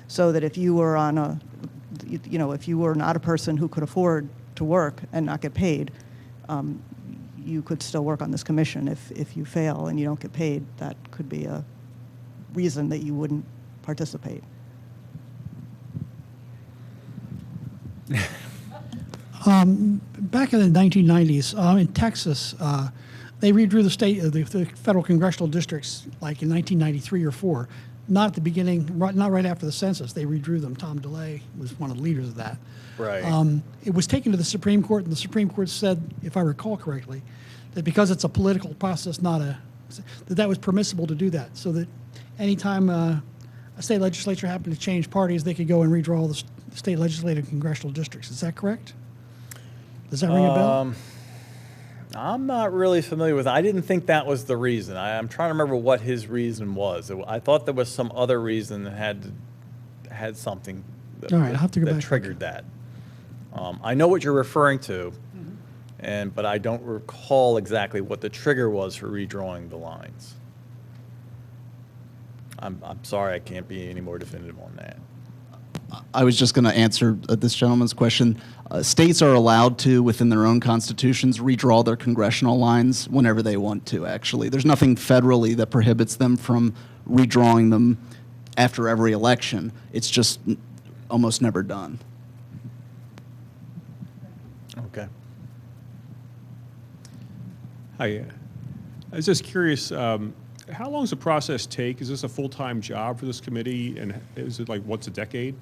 Speaker 4: so that if you were on a, if you were not a person who could afford to work and not get paid, you could still work on this commission. If you fail and you don't get paid, that could be a reason that you wouldn't participate.
Speaker 6: Back in the 1990s, in Texas, they redrew the federal congressional districts like in 1993 or 4. Not at the beginning, not right after the census. They redrew them. Tom DeLay was one of the leaders of that.
Speaker 2: Right.
Speaker 6: It was taken to the Supreme Court, and the Supreme Court said, if I recall correctly, that because it's a political process, that was permissible to do that. So that anytime a state legislature happened to change parties, they could go and redraw the state legislative and congressional districts. Is that correct? Does that ring a bell?
Speaker 2: I'm not really familiar with it. I didn't think that was the reason. I'm trying to remember what his reason was. I thought there was some other reason that had something that,
Speaker 6: All right, I'll have to go back.
Speaker 2: Triggered that. I know what you're referring to, but I don't recall exactly what the trigger was for redrawing the lines. I'm sorry, I can't be any more definitive on that.
Speaker 3: I was just going to answer this gentleman's question. States are allowed to, within their own constitutions, redraw their congressional lines whenever they want to, actually. There's nothing federally that prohibits them from redrawing them after every election. It's just almost never done.
Speaker 2: Okay.
Speaker 7: Hi. I was just curious, how long does the process take? Is this a full-time job for this committee? And is it like once a decade?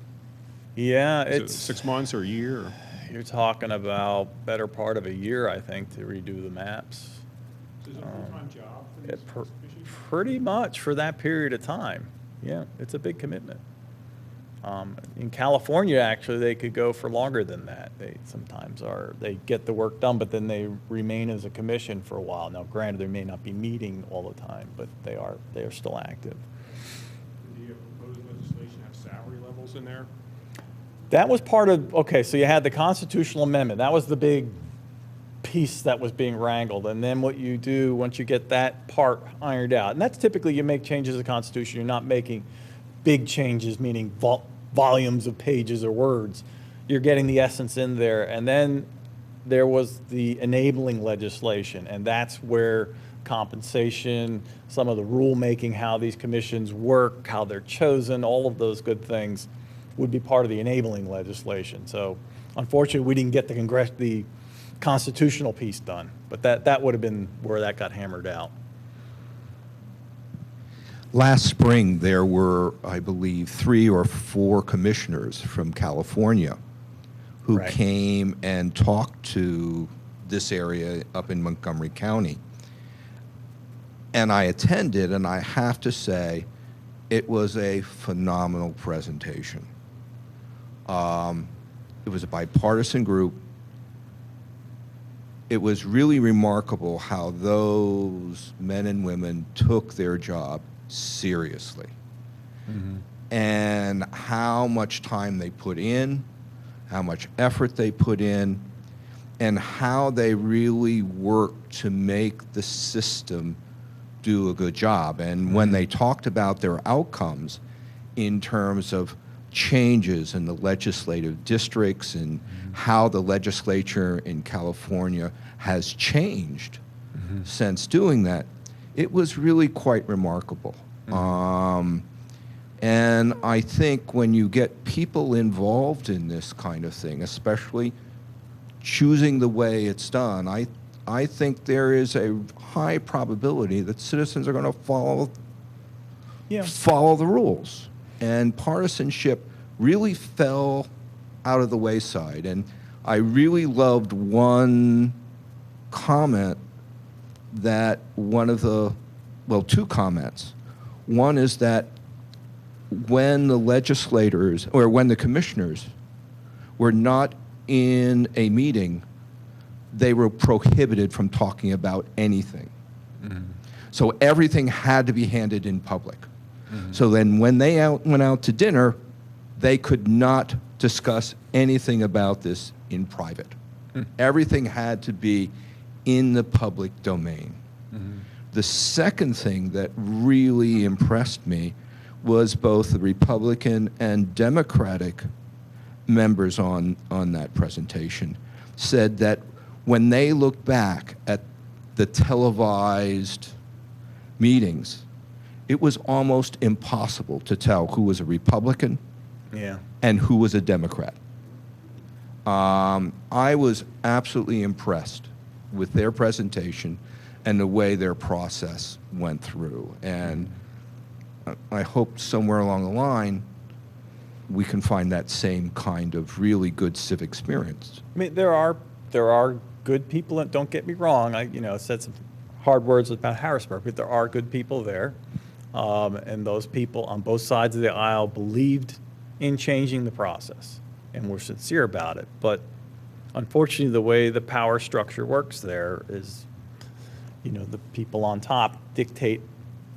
Speaker 2: Yeah,
Speaker 7: Is it
Speaker 2: it's
Speaker 7: 6 months or a year? Or?
Speaker 2: You're talking about better part of a year, I think, to redo the maps.
Speaker 7: So is it a full-time job for these issues?
Speaker 2: Pretty much for that period of time. Yeah, it's a big commitment. In California, actually, they could go for longer than that. They sometimes they get the work done, but then they remain as a commission for a while. Now, granted, they may not be meeting all the time, but they are still active.
Speaker 7: Do you propose legislation have salary levels in there?
Speaker 2: That was part of, okay, so you had the constitutional amendment. That was the big piece that was being wrangled. And then what you do once you get that part ironed out, and that's typically you make changes to the Constitution. You're not making big changes, meaning volumes of pages or words. You're getting the essence in there. And then there was the enabling legislation, and that's where compensation, some of the rulemaking, how these commissions work, how they're chosen, all of those good things would be part of the enabling legislation. So unfortunately, we didn't get the constitutional piece done, but that would have been where that got hammered out.
Speaker 8: Last spring, there were, I believe, 3 or 4 commissioners from California who
Speaker 2: Right.
Speaker 8: came and talked to this area up in Montgomery County. And I attended, and I have to say, it was a phenomenal presentation. It was a bipartisan group. It was really remarkable how those men and women took their job seriously, and how much time they put in, how much effort they put in, and how they really worked to make the system do a good job. And when they talked about their outcomes, in terms of changes in the legislative districts and how the legislature in California has changed since doing that, it was really quite remarkable. And I think when you get people involved in this kind of thing, especially choosing the way it's done, I think there is a high probability that citizens are going to follow the rules. And partisanship really fell out of the wayside. And I really loved one comment that two comments. One is that when the legislators, or when the commissioners were not in a meeting, they were prohibited from talking about anything. So everything had to be handed in public. So then when they went out to dinner, they could not discuss anything about this in private. Everything had to be in the public domain. The second thing that really impressed me was both the Republican and Democratic members on that presentation said that when they look back at the televised meetings, it was almost impossible to tell who was a Republican and who was a Democrat. I was absolutely impressed with their presentation and the way their process went through. And I hope somewhere along the line we can find that same kind of really good civic experience.
Speaker 2: I mean, there are good people, and don't get me wrong, I said some hard words about Harrisburg, but there are good people there. And those people on both sides of the aisle believed in changing the process and were sincere about it. But unfortunately, the way the power structure works there is, the people on top dictate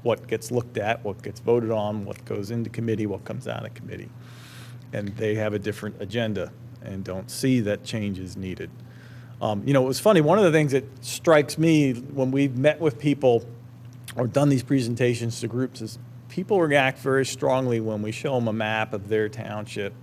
Speaker 2: what gets looked at, what gets voted on, what goes into committee, what comes out of committee. And they have a different agenda and don't see that change is needed. It was funny, one of the things that strikes me when we've met with people or done these presentations to groups is people react very strongly when we show them a map of their township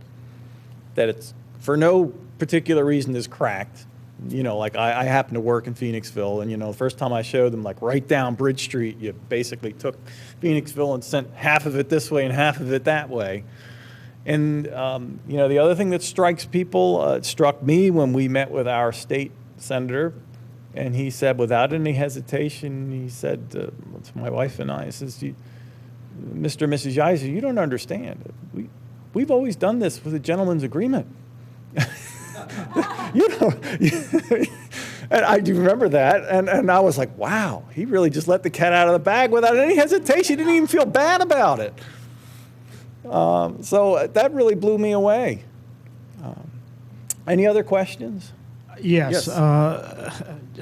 Speaker 2: that it's, for no particular reason, is cracked. Like I happen to work in Phoenixville, and the first time I showed them, like right down Bridge Street, you basically took Phoenixville and sent half of it this way and half of it that way. And the other thing that strikes people, it struck me when we met with our state senator, and he said, without any hesitation, he said to my wife and I, he says, Mr. and Mrs. Yiser, you don't understand. We've always done this with a gentleman's agreement. And I do remember that, and I was like, wow, he really just let the cat out of the bag without any hesitation. He didn't even feel bad about it. So that really blew me away. Any other questions?
Speaker 9: Yes.
Speaker 2: Yes.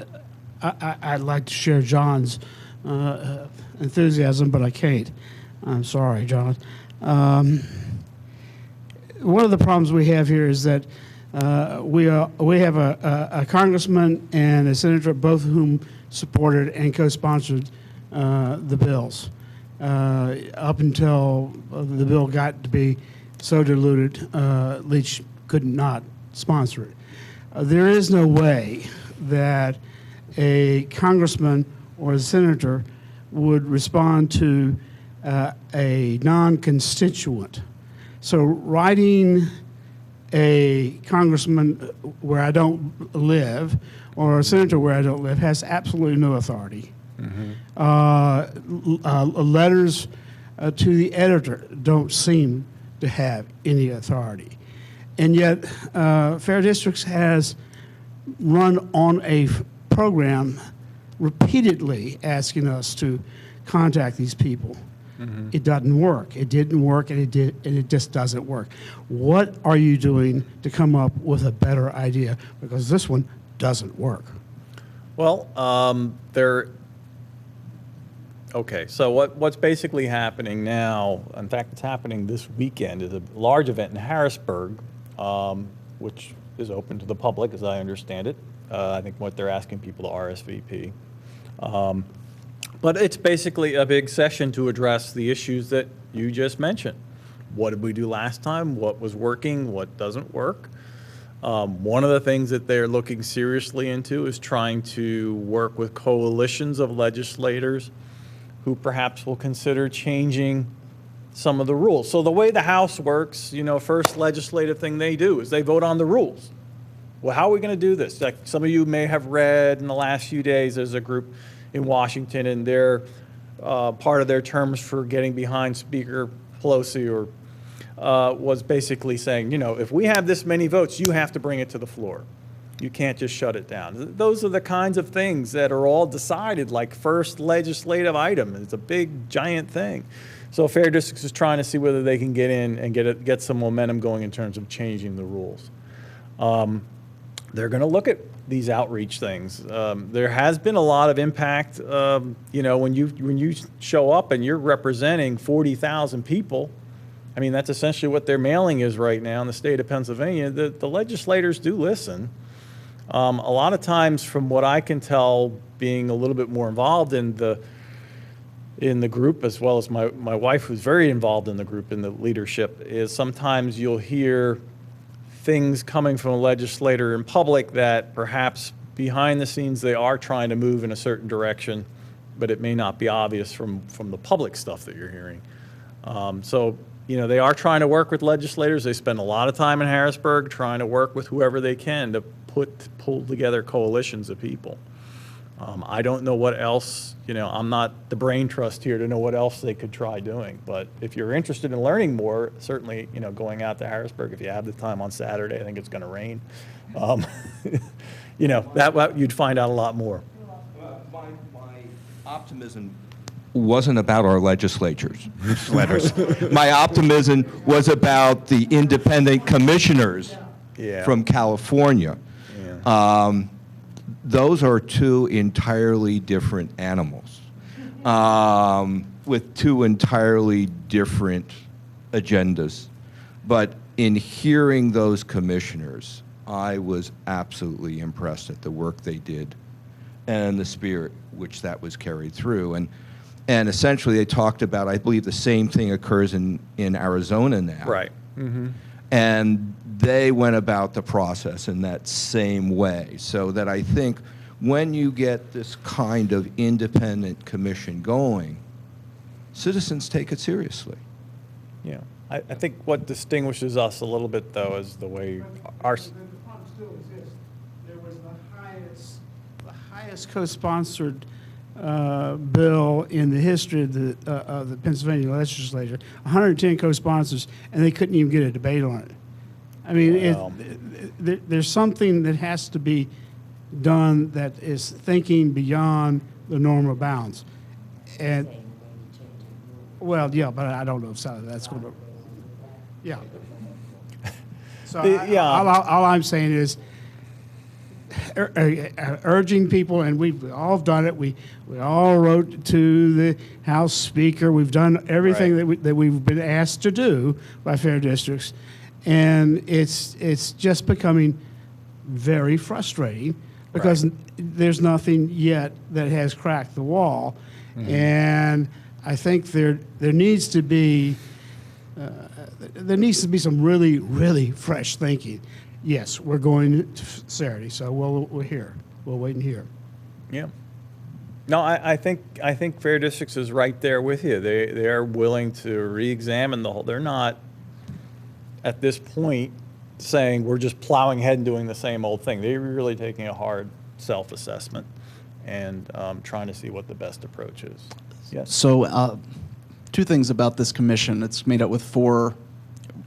Speaker 9: I'd like to share John's enthusiasm, but I can't. I'm sorry, John. One of the problems we have here is that we have a congressman and a senator, both of whom supported and co-sponsored the bills. Up until the bill got to be so diluted, Leach could not sponsor it. There is no way that a congressman or a senator would respond to a non-constituent. So writing a congressman where I don't live or a senator where I don't live has absolutely no authority. Letters to the editor don't seem to have any authority. And yet, Fair Districts has run on a program repeatedly asking us to contact these people. It doesn't work. It didn't work, and it just doesn't work. What are you doing to come up with a better idea? Because this one doesn't work.
Speaker 2: Well, okay, so what's basically happening now, in fact, it's happening this weekend, is a large event in Harrisburg, which is open to the public, as I understand it. I think what they're asking people to RSVP. But it's basically a big session to address the issues that you just mentioned. what did we do last time, what was working, what doesn't work. One of the things that they're looking seriously into is trying to work with coalitions of legislators who perhaps will consider changing some of the rules. So the way the House works, first legislative thing they do is they vote on the rules. Well, how are we going to do this? Like some of you may have read in the last few days, there's a group in Washington, and their part of their terms for getting behind Speaker Pelosi was basically saying, if we have this many votes, you have to bring it to the floor. You can't just shut it down. Those are the kinds of things that are all decided like first legislative item. It's a big, giant thing. So Fair Districts is trying to see whether they can get in and get some momentum going in terms of changing the rules. They're going to look at these outreach things. There has been a lot of impact. When you show up and you're representing 40,000 people, I mean, that's essentially what their mailing is right now in the state of Pennsylvania. The legislators do listen. A lot of times, from what I can tell, being a little bit more involved in the group, as well as my wife, who's very involved in the group, in the leadership, is sometimes you'll hear things coming from a legislator in public that perhaps behind the scenes they are trying to move in a certain direction, but it may not be obvious from the public stuff that you're hearing. They are trying to work with legislators. They spend a lot of time in Harrisburg trying to work with whoever they can to pull together coalitions of people. I don't know what else, I'm not the brain trust here to know what else they could try doing. But if you're interested in learning more, certainly, going out to Harrisburg, if you have the time on Saturday, I think it's going to rain. That you'd find out a lot more.
Speaker 8: My optimism wasn't about our legislatures. My optimism was about the independent commissioners from California.
Speaker 2: Yeah.
Speaker 8: Those are two entirely different animals with two entirely different agendas. But in hearing those commissioners, I was absolutely impressed at the work they did and the spirit which that was carried through. And essentially they talked about, I believe the same thing occurs in Arizona now.
Speaker 2: Right. Mm-hmm.
Speaker 8: And they went about the process in that same way. So that I think when you get this kind of independent commission going, citizens take it seriously.
Speaker 2: Yeah. I think what distinguishes us a little bit, though, is the way our...
Speaker 9: The problem still exists. There was the highest co-sponsored bill in the history of the Pennsylvania legislature, 110 co-sponsors, and they couldn't even get a debate on it. I mean, there's something that has to be done that is thinking beyond the normal bounds. And, well, yeah, but I don't know if that's going to, yeah. So all I'm saying is, urging people, and we've all done it. We all wrote to the House Speaker. We've done everything that we've been asked to do by Fair Districts, and it's just becoming very frustrating because there's nothing yet that has cracked the wall, and I think there needs to be some really, really fresh thinking. Yes, we're going to Saturday, so we're here. We'll wait and hear.
Speaker 2: Yeah. No, I think Fair Districts is right there with you. They are willing to re-examine the whole. They're not at this point saying we're just plowing ahead and doing the same old thing. They're really taking a hard self-assessment and trying to see what the best approach is. Yes.
Speaker 3: So, two things about this commission. It's made up with four.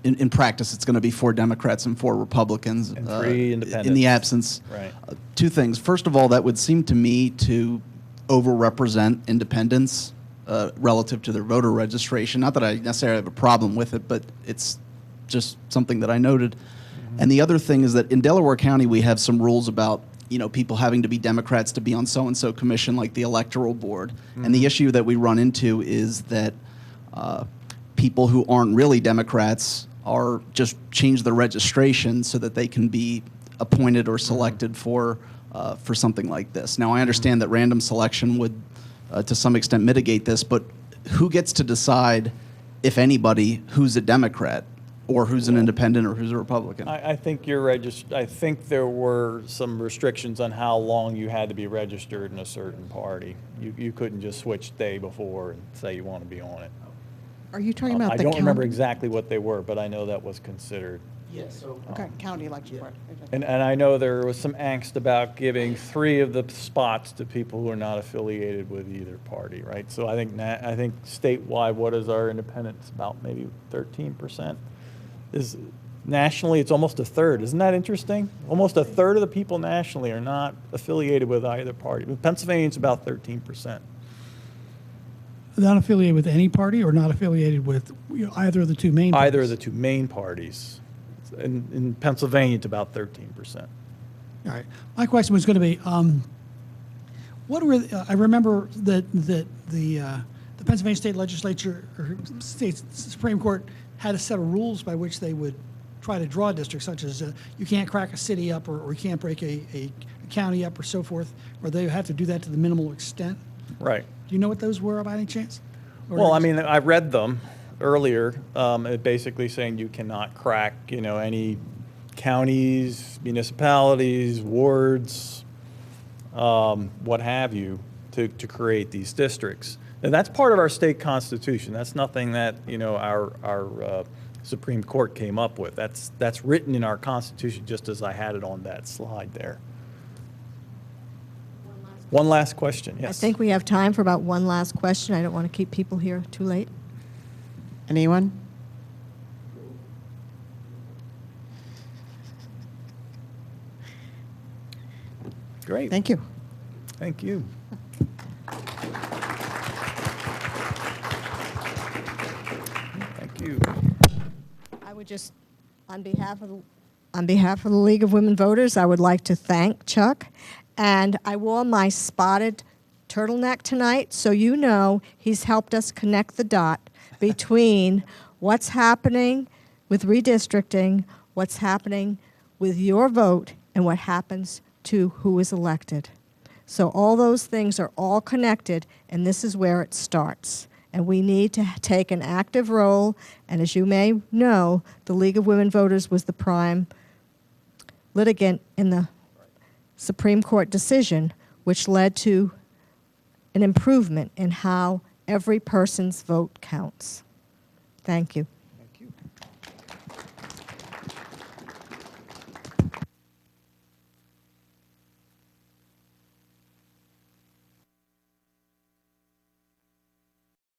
Speaker 3: In practice, it's going to be 4 Democrats and 4 Republicans.
Speaker 2: And 3 independents.
Speaker 3: In the absence.
Speaker 2: Right.
Speaker 3: Two things. First of all, that would seem to me to overrepresent independents relative to their voter registration. Not that I necessarily have a problem with it, but it's just something that I noted. Mm-hmm. And the other thing is that in Delaware County, we have some rules about people having to be Democrats to be on so-and-so commission, like the electoral board. Mm-hmm. And the issue that we run into is that people who aren't really Democrats are just change their registration so that they can be appointed or selected for something like this. Now, I understand that random selection would, to some extent, mitigate this, but who gets to decide if anybody, who's a Democrat or who's an independent or who's a Republican.
Speaker 2: I think you're I think there were some restrictions on how long you had to be registered in a certain party. You couldn't just switch day before and say you want to be on it.
Speaker 4: Are you talking about
Speaker 2: I
Speaker 4: the
Speaker 2: don't
Speaker 4: county?
Speaker 2: remember exactly what they were, but I know that was considered.
Speaker 4: Okay, county election board.
Speaker 2: And I know there was some angst about giving 3 of the spots to people who are not affiliated with either party, right? So I think statewide, what is our independence? About maybe 13%. Is nationally, it's almost a third. Isn't that interesting? Almost a third of the people nationally are not affiliated with either party. In Pennsylvania, it's about 13%.
Speaker 6: Not affiliated with any party or not affiliated with either of the two main parties?
Speaker 2: Either of the two main parties. In Pennsylvania, it's about 13%.
Speaker 6: All right. My question was going to be, what were I remember that the Pennsylvania State Legislature or State Supreme Court had a set of rules by which they would try to draw districts, such as you can't crack a city up or you can't break a county up or so forth, or they have to do that to the minimal extent.
Speaker 2: Right.
Speaker 6: Do you know what those were by any chance? Or
Speaker 2: Well, I mean, I read them earlier, basically saying you cannot crack, any counties, municipalities, wards, what have you, to create these districts. And that's part of our state constitution. That's nothing that, our Supreme Court came up with. That's written in our constitution, just as I had it on that slide there. One last question, yes.
Speaker 1: I think we have time for about one last question. I don't want to keep people here too late.
Speaker 10: Anyone?
Speaker 2: Great.
Speaker 10: Thank you.
Speaker 2: Thank you. Thank you.
Speaker 1: I would just, on behalf of the League of Women Voters, I would like to thank Chuck. And I wore my spotted turtleneck tonight, so you know he's helped us connect the dot between what's happening with redistricting, what's happening with your vote, and what happens to who is elected. So all those things are all connected, and this is where it starts. And we need to take an active role, and as you may know, the League of Women Voters was the prime litigant in the Supreme Court decision, which led to an improvement in how every person's vote counts. Thank you.